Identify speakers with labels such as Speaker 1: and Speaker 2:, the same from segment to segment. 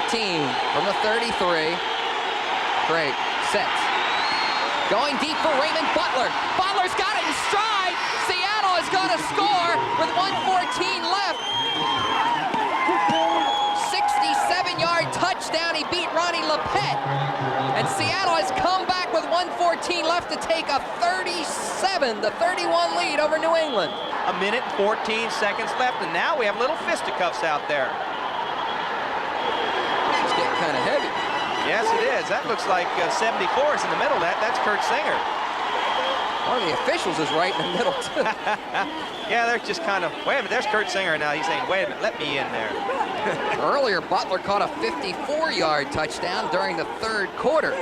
Speaker 1: from the 33. Great. Sets. Going deep for Raymond Butler. Butler's got it in stride. Seattle is going to score with 1:14 left. 67-yard touchdown. He beat Ronnie Lepet. And Seattle has come back with 1:14 left to take a 37-31 lead over New England.
Speaker 2: A minute and 14 seconds left, and now we have little fisticuffs out there.
Speaker 1: It's getting kind of heavy.
Speaker 2: Yes, it is. That looks like 74 is in the middle. That's Kurt Singer.
Speaker 1: One of the officials is right in the middle, too.
Speaker 2: Yeah, they're just kind of, wait a minute, there's Kurt Singer now. He's saying, wait a minute, let me in there.
Speaker 1: Earlier, Butler caught a 54-yard touchdown during the third quarter.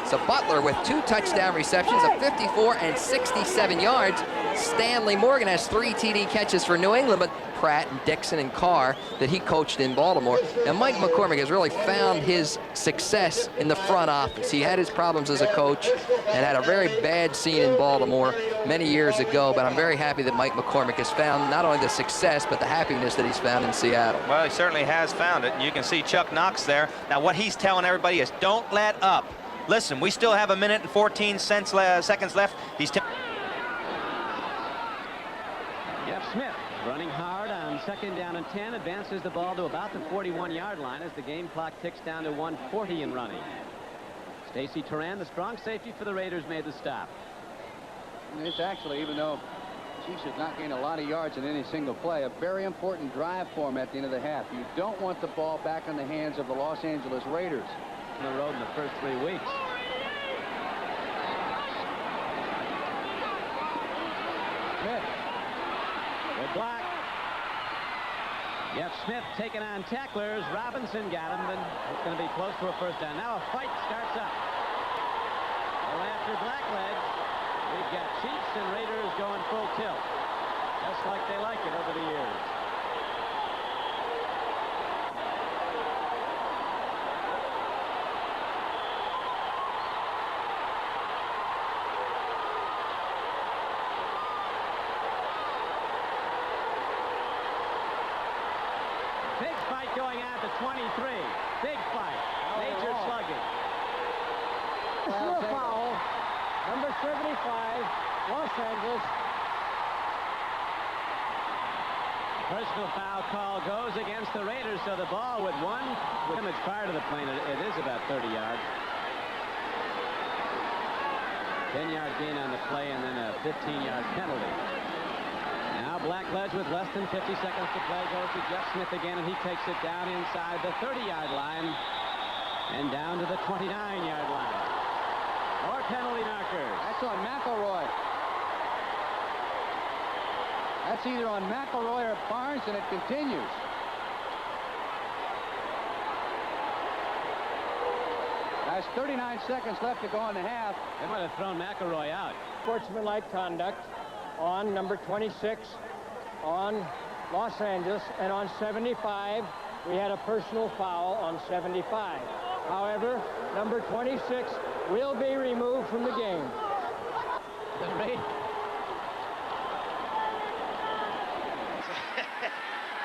Speaker 1: So Butler with 2 touchdown receptions of 54 and 67 yards. Stanley Morgan has 3 TD catches for New England, but Pratt and Dixon and Carr that he coached in Baltimore. Now, Mike McCormick has really found his success in the front office. He had his problems as a coach and had a very bad scene in Baltimore many years ago, but I'm very happy that Mike McCormick has found not only the success, but the happiness that he's found in Seattle.
Speaker 2: Well, he certainly has found it, and you can see Chuck Knox there. Now, what he's telling everybody is don't let up. Listen, we still have a minute and 14 seconds left. He's
Speaker 3: Jeff Smith running hard on 2nd down and 10, advances the ball to about the 41-yard line as the game clock ticks down to 1:40 in running. Stacy Turan, the strong safety for the Raiders, made the stop.
Speaker 4: And it's actually, even though Chiefs have not gained a lot of yards in any single play, a very important drive for him at the end of the half. You don't want the ball back in the hands of the Los Angeles Raiders.
Speaker 3: On the road in the first 3 weeks.
Speaker 4: Smith.
Speaker 3: Good block. Jeff Smith taking on tacklers. Robinson got him, and it's going to be close to a first down. Now a fight starts up. Well, after Blackledge, we've got Chiefs and Raiders going full tilt, just like they like it over the years. Big fight going on at the 23. Big fight. Major slugging.
Speaker 5: Personal foul, number 75, Los Angeles.
Speaker 3: Personal foul call goes against the Raiders, so the ball with 1 damage prior to the plane, it is about 30 yards. 10-yard gain on the play and then a 15-yard penalty. Now Blackledge with less than 50 seconds to play goes to Jeff Smith again, and he takes it down inside the 30-yard line and down to the 29-yard line. More penalty knockers.
Speaker 4: That's on McElroy. That's either on McElroy or Barnes, and it continues. There's 39 seconds left to go in the half.
Speaker 3: They might have thrown McElroy out.
Speaker 5: Sportsmanlike conduct on number 26 on Los Angeles, and on 75 we had a personal foul on 75. However, number 26 will be removed from the game.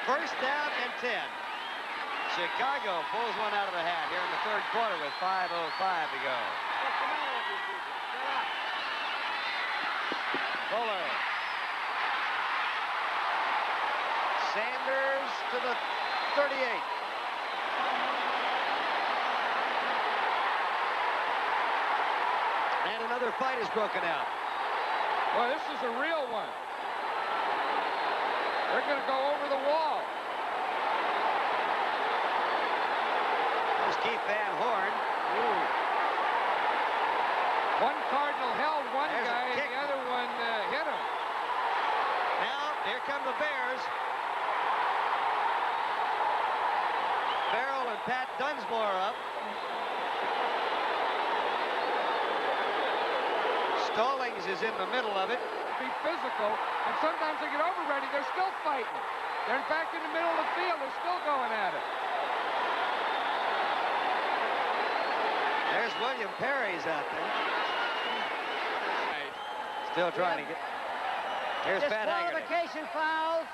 Speaker 6: First down and 10. Chicago pulls one out of the hat here in the third quarter with 5:05 to go. Fuller. Sanders to the 38. And another fight is broken out.
Speaker 7: Well, this is a real one. They're going to go over the wall.
Speaker 6: There's Keith Van Horn.
Speaker 7: Ooh. One Cardinal held one
Speaker 6: There's a
Speaker 7: guy, and
Speaker 6: kick.
Speaker 7: the other one hit him.
Speaker 6: Now, here come the Bears. Farrell and Pat Dunsmore up. Stallings is in the middle of it.
Speaker 7: Be physical, and sometimes they get over ready. They're still fighting. They're back in the middle of the field. They're still going at it.
Speaker 6: There's William Perry's out there. Still trying to get. Here's Pat Haggerty.
Speaker 5: Disqualification fouls.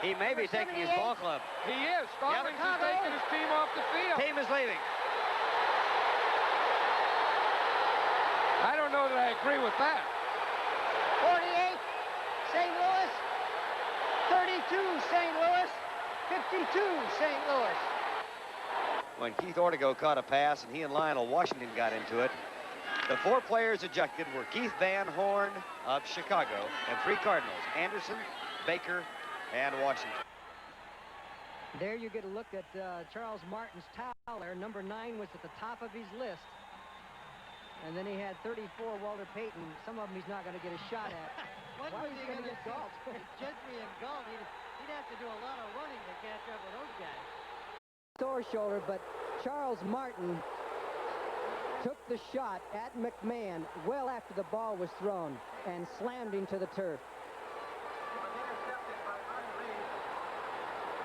Speaker 6: He may be taking his ball club.
Speaker 7: He is. Stallings is taking his team off the field.
Speaker 6: leaving.
Speaker 7: I don't know that I agree with that.
Speaker 5: 48, St. Louis. 32, St. Louis. 52, St. Louis.
Speaker 6: When Keith Ortego caught a pass and he and Lionel Washington got into it, the 4 players ejected were Keith Van Horn of Chicago and 3 Cardinals, Anderson, Baker, and Washington.
Speaker 8: There you get a look at Charles Martin's towel there. Number 9 was at the top of his list. And then he had 34, Walter Payton. Some of them he's not going to get a shot at.
Speaker 9: What was he going to get golf? Gentry and golf. He'd have to do a lot of running to catch up with those guys.
Speaker 8: Sore shoulder, but Charles Martin took the shot at McMahon well after the ball was thrown and slammed him to the turf.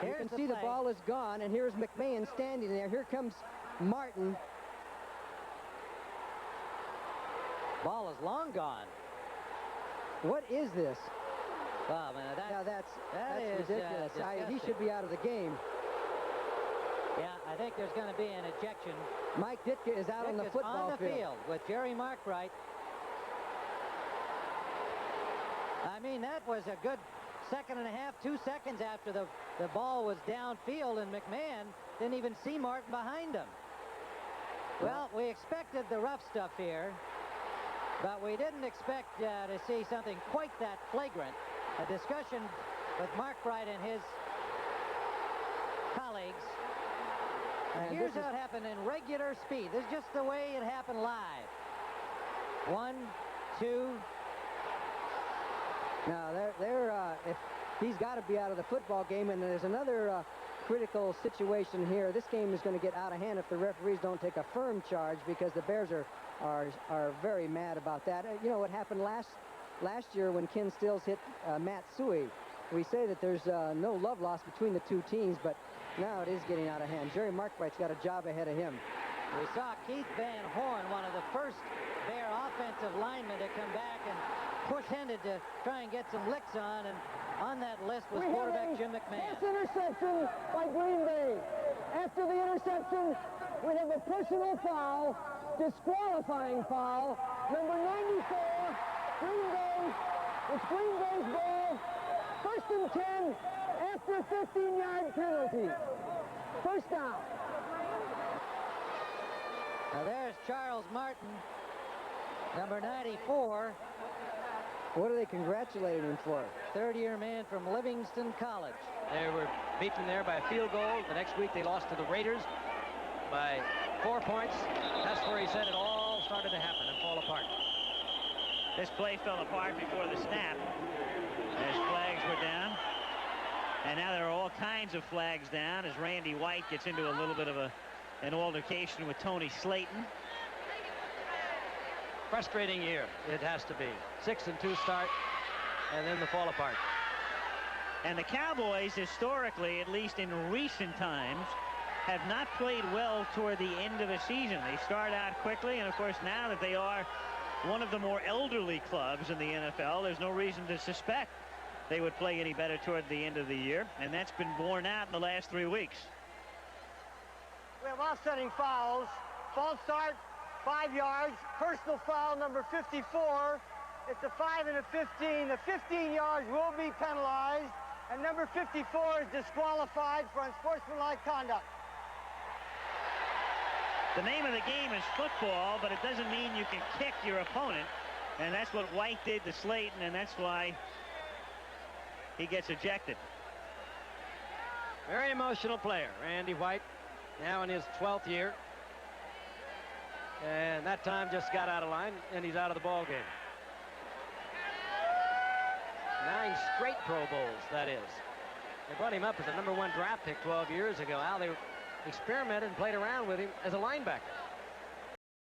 Speaker 8: You can see the ball is gone, and here's McMahon standing there. Here comes Martin.
Speaker 9: Ball is long gone.
Speaker 8: What is this?
Speaker 9: Wow, man,
Speaker 8: That's
Speaker 9: is
Speaker 8: ridiculous. He should be out of the game.
Speaker 9: Yeah, I think there's going to be an ejection.
Speaker 8: Mike Ditka is out on the football
Speaker 9: field with Jerry Markwright. I mean, that was a good second and a half, 2 seconds after the ball was downfield, and McMahon didn't even see Martin behind him. Well, we expected the rough stuff here, but we didn't expect to see something quite that flagrant. A discussion with Markwright and his colleagues. And here's how it happened in regular speed. This is just the way it happened live. 1, 2.
Speaker 8: Now, if he's got to be out of the football game, and there's another critical situation here. This game is going to get out of hand if the referees don't take a firm charge, because the Bears are very mad about that. You know what happened last year when Ken Stills hit Matt Suey. We say that there's no love lost between the two teams, but now it is getting out of hand. Jerry Markwright's got a job ahead of him.
Speaker 9: We saw Keith Van Horn, one of the first Bear offensive linemen to come back and push-handed to try and get some licks on, and on that list was quarterback Jim McMahon.
Speaker 10: Pass interception by Green Bay. After the interception, we have a personal foul, disqualifying foul, number 94, Green Bay. It's Green Bay's ball. 1st and 10 after 15-yard penalty. First down.
Speaker 9: Now there's Charles Martin, number 94.
Speaker 8: What are they congratulating him for?
Speaker 9: Third-year man from Livingston College.
Speaker 3: They were beaten there by a field goal. The next week they lost to the Raiders by 4 points. That's where he said it all started to happen and fall apart.
Speaker 11: This play fell apart before the snap as flags were down. And now there are all kinds of flags down as Randy White gets into a little bit of an altercation with Tony Slayton.
Speaker 3: Frustrating year, it has to be. 6-2 start, and then the fall apart.
Speaker 11: And the Cowboys, historically, at least in recent times, have not played well toward the end of a season. They start out quickly, and of course now that they are one of the more elderly clubs in the NFL, there's no reason to suspect they would play any better toward the end of the year, and that's been borne out in the last 3 weeks.
Speaker 10: We have offsetting fouls. False start, 5 yards. Personal foul number 54. It's a 5 and a 15. The 15 yards will be penalized, and number 54 is disqualified for unsportsmanlike conduct.
Speaker 11: The name of the game is football, but it doesn't mean you can kick your opponent, and that's what White did to Slayton, and that's why he gets ejected.
Speaker 3: Very emotional player, Randy White, now in his 12th year. And that time just got out of line, and he's out of the ball game. 9 straight Pro Bowls, that is. They brought him up as a #1 draft pick 12 years ago. Al, they experimented and played around with him as a linebacker.